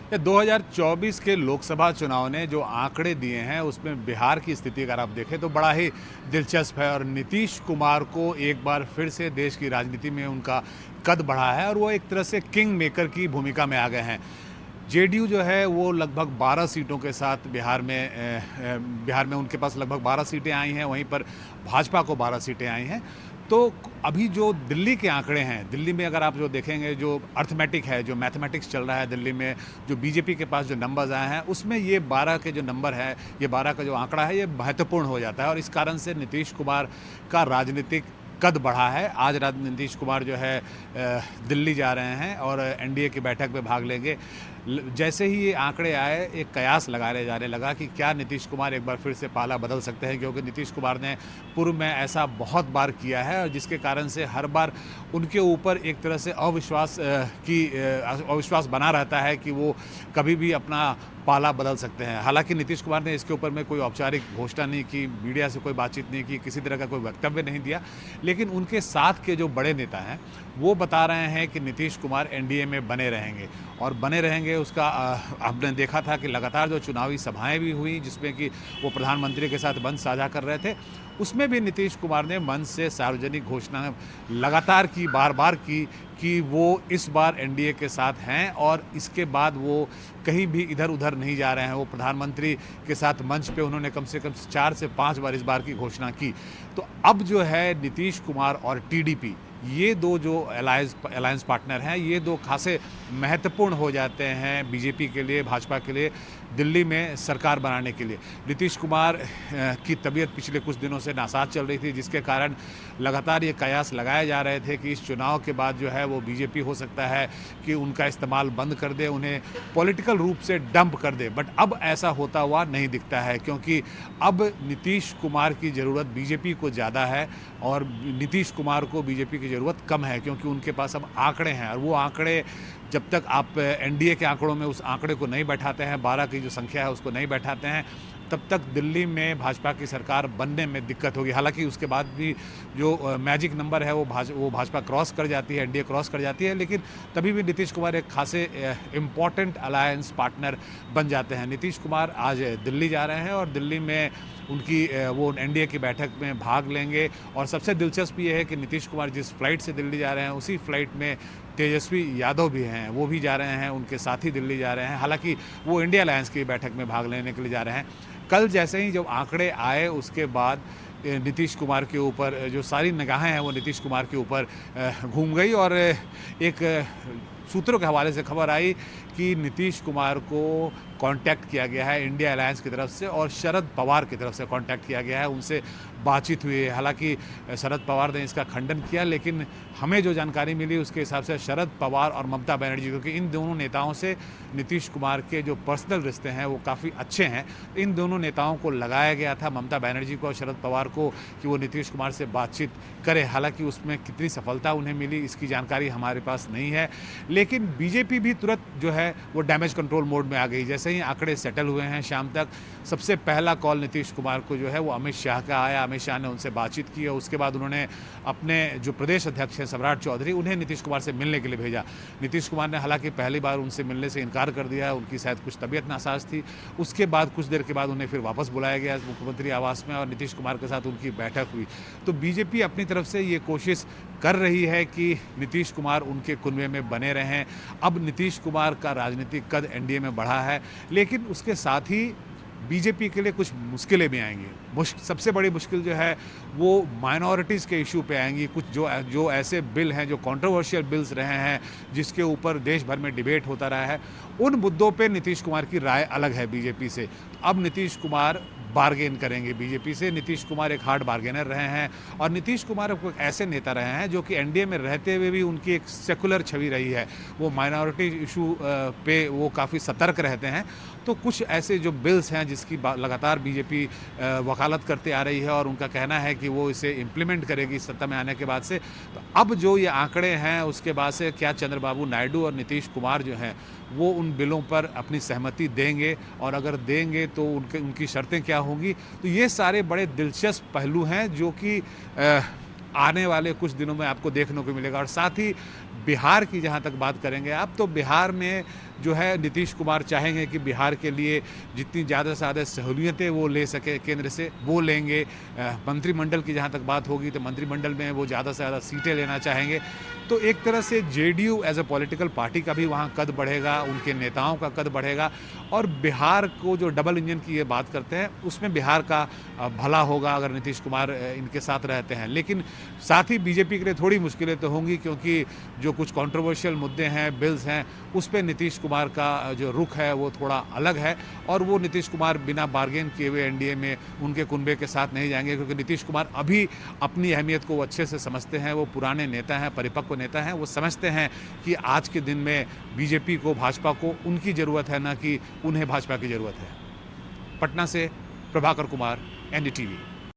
ये 2024 के लोकसभा चुनाव ने जो आंकड़े दिए हैं उसमें बिहार की स्थिति अगर आप देखें तो बड़ा ही दिलचस्प है और नीतीश कुमार को एक बार फिर से देश की राजनीति में उनका कद बढ़ा है और वो एक तरह से किंग मेकर की भूमिका में आ गए हैं। जेडीयू जो है वो लगभग 12 सीटों के साथ बिहार में उनके पास लगभग 12 सीटें आई हैं, वहीं पर भाजपा को 12 सीटें आई हैं। तो अभी जो दिल्ली के आंकड़े हैं, दिल्ली में अगर आप जो देखेंगे, जो अर्थमेटिक है, जो मैथमेटिक्स चल रहा है दिल्ली में, जो बीजेपी के पास जो नंबर्स आए हैं उसमें ये 12 के जो नंबर है, ये 12 का जो आंकड़ा है ये महत्वपूर्ण हो जाता है और इस कारण से नीतीश कुमार का राजनीतिक कद बढ़ा है। आज रात नीतीश कुमार जो है दिल्ली जा रहे हैं और एनडीए की बैठक में भाग लेंगे। जैसे ही ये आंकड़े आए, एक कयास लगाने जाने लगा कि क्या नीतीश कुमार एक बार फिर से पाला बदल सकते हैं, क्योंकि नीतीश कुमार ने पूर्व में ऐसा बहुत बार किया है और जिसके कारण से हर बार उनके ऊपर एक तरह से अविश्वास बना रहता है कि वो कभी भी अपना पाला बदल सकते हैं। हालांकि नीतीश कुमार ने इसके ऊपर में कोई औपचारिक घोषणा नहीं की, मीडिया से कोई बातचीत नहीं की, किसी तरह का कोई वक्तव्य नहीं दिया, लेकिन उनके साथ के जो बड़े नेता हैं वो बता रहे हैं कि नीतीश कुमार एनडीए में बने रहेंगे और बने रहेंगे। उसका आपने देखा था कि लगातार जो चुनावी सभाएं भी हुई जिसमें कि वो प्रधानमंत्री के साथ मंच साझा कर रहे थे, उसमें भी नीतीश कुमार ने मंच से सार्वजनिक घोषणा लगातार की, बार बार की कि वो इस बार एनडीए के साथ हैं और इसके बाद वो कहीं भी इधर उधर नहीं जा रहे हैं। वो प्रधानमंत्री के साथ मंच पे उन्होंने कम से कम 4 से 5 बार इस बार की घोषणा की। तो अब जो है नीतीश कुमार और टीडीपी, ये दो जो अलायंस पार्टनर हैं, ये दो खासे महत्वपूर्ण हो जाते हैं बीजेपी के लिए, भाजपा के लिए, दिल्ली में सरकार बनाने के लिए। नीतीश कुमार की तबीयत पिछले कुछ दिनों से नासाज चल रही थी, जिसके कारण लगातार ये कयास लगाए जा रहे थे कि इस चुनाव के बाद जो है वो बीजेपी हो सकता है कि उनका इस्तेमाल बंद कर दे, उन्हें पॉलिटिकल रूप से डंप कर दे। बट अब ऐसा होता हुआ नहीं दिखता है, क्योंकि अब नीतीश कुमार की ज़रूरत बीजेपी को ज़्यादा है और नीतीश कुमार को बीजेपी की ज़रूरत कम है, क्योंकि उनके पास अब आंकड़े हैं और वो आंकड़े जब तक आप एनडीए के आंकड़ों में उस आंकड़े को नहीं बैठाते हैं, 12 की जो संख्या है उसको नहीं बैठाते हैं, तब तक दिल्ली में भाजपा की सरकार बनने में दिक्कत होगी। हालांकि उसके बाद भी जो मैजिक नंबर है वो भाजपा क्रॉस कर जाती है, एनडीए क्रॉस कर जाती है, लेकिन तभी भी नीतीश कुमार एक खासे इम्पॉर्टेंट अलायंस पार्टनर बन जाते हैं। नीतीश कुमार आज दिल्ली जा रहे हैं और दिल्ली में उनकी वो एनडीए की बैठक में भाग लेंगे और सबसे दिलचस्प ये है कि नीतीश कुमार जिस फ्लाइट से दिल्ली जा रहे हैं उसी फ्लाइट में तेजस्वी यादव भी हैं, वो भी जा रहे हैं, उनके साथ ही दिल्ली जा रहे हैं। हालांकि वो इंडिया अलायंस की बैठक में भाग लेने के लिए जा रहे हैं। कल जैसे ही जब आंकड़े आए उसके बाद नीतीश कुमार के ऊपर जो सारी निगाहें हैं वो नीतीश कुमार के ऊपर घूम गई और एक सूत्रों के हवाले से खबर आई कि नीतीश कुमार को कांटेक्ट किया गया है इंडिया अलायंस की तरफ से और शरद पवार की तरफ से कांटेक्ट किया गया है, उनसे बातचीत हुई है। हालांकि शरद पवार ने इसका खंडन किया, लेकिन हमें जो जानकारी मिली उसके हिसाब से शरद पवार और ममता बनर्जी, क्योंकि इन दोनों नेताओं से नीतीश कुमार के जो पर्सनल रिश्ते हैं वो काफ़ी अच्छे हैं, इन दोनों नेताओं को लगाया गया था, ममता बनर्जी को और शरद पवार को, कि वो नीतीश कुमार से बातचीत करें। हालांकि उसमें कितनी सफलता उन्हें मिली इसकी जानकारी हमारे पास नहीं है, लेकिन बीजेपी भी तुरंत जो है वो डैमेज कंट्रोल मोड में आ गई। जैसे ही आंकड़े सेटल हुए हैं शाम तक, सबसे पहला कॉल नीतीश कुमार को जो है वो अमित शाह का आया। अमित शाह ने उनसे बातचीत की और उसके बाद उन्होंने अपने जो प्रदेश अध्यक्ष हैं सम्राट चौधरी, उन्हें नीतीश कुमार से मिलने के लिए भेजा। नीतीश कुमार ने हालांकि पहली बार उनसे मिलने से इनकार कर दिया, उनकी शायद कुछ तबीयत नासाज थी। उसके बाद कुछ देर के बाद उन्हें फिर वापस बुलाया गया मुख्यमंत्री आवास में और नीतीश कुमार के साथ उनकी बैठक हुई। तो बीजेपी अपनी तरफ से ये कोशिश कर रही है कि नीतीश कुमार उनके कुनबे में बने रहें। अब नीतीश कुमार का राजनीतिक कद एनडीए में बढ़ा है, लेकिन उसके साथ ही बीजेपी के लिए कुछ मुश्किलें भी आएंगी। सबसे बड़ी मुश्किल जो है वो माइनॉरिटीज़ के इशू पे आएंगी। कुछ जो ऐसे बिल हैं, जो कंट्रोवर्शियल बिल्स रहे हैं, जिसके ऊपर देश भर में डिबेट होता रहा है, उन मुद्दों पे नीतीश कुमार की राय अलग है बीजेपी से। अब नीतीश कुमार बार्गेन करेंगे बीजेपी से। नीतीश कुमार एक हार्ड बार्गेनर रहे हैं और नीतीश कुमार एक ऐसे नेता रहे हैं जो कि एनडीए में रहते हुए भी उनकी एक सेकुलर छवि रही है। वो माइनॉरिटी इशू पे वो काफ़ी सतर्क रहते हैं। तो कुछ ऐसे जो बिल्स हैं जिसकी लगातार बीजेपी वकालत करते आ रही है और उनका कहना है कि वो इसे इम्प्लीमेंट करेगी सत्ता में आने के बाद से। तो अब जो ये आंकड़े हैं उसके बाद से क्या चंद्रबाबू नायडू और नीतीश कुमार जो हैं वो उन बिलों पर अपनी सहमति देंगे, और अगर देंगे तो उनकी शर्तें क्या होंगी। तो ये सारे बड़े दिलचस्प पहलू हैं जो कि आने वाले कुछ दिनों में आपको देखने को मिलेगा। और साथ ही बिहार की जहाँ तक बात करेंगे आप, तो बिहार में जो है नीतीश कुमार चाहेंगे कि बिहार के लिए जितनी ज़्यादा से ज़्यादा सहूलियतें वो ले सके केंद्र से, वो लेंगे। मंत्रिमंडल की जहाँ तक बात होगी तो मंत्रिमंडल में वो ज़्यादा से ज़्यादा सीटें लेना चाहेंगे। तो एक तरह से JDU as a political party का भी वहाँ कद बढ़ेगा, उनके नेताओं का कद बढ़ेगा और बिहार को जो डबल इंजन की ये बात करते हैं उसमें बिहार का भला होगा अगर नीतीश कुमार इनके साथ रहते हैं। लेकिन साथ ही बीजेपी के लिए थोड़ी मुश्किलें तो होंगी, क्योंकि जो कुछ कंट्रोवर्शियल मुद्दे हैं, बिल्स हैं, उस पे नीतीश कुमार का जो रुख है वो थोड़ा अलग है और वो नीतीश कुमार बिना बार्गेन किए हुए एनडीए में उनके कुनबे के साथ नहीं जाएंगे, क्योंकि नीतीश कुमार अभी अपनी अहमियत को वो अच्छे से समझते हैं। वो पुराने नेता हैं, परिपक्व नेता हैं, वो समझते हैं कि आज के दिन में बीजेपी को, भाजपा को उनकी ज़रूरत है, ना कि उन्हें भाजपा की ज़रूरत है। पटना से प्रभाकर कुमार, एनडीटीवी।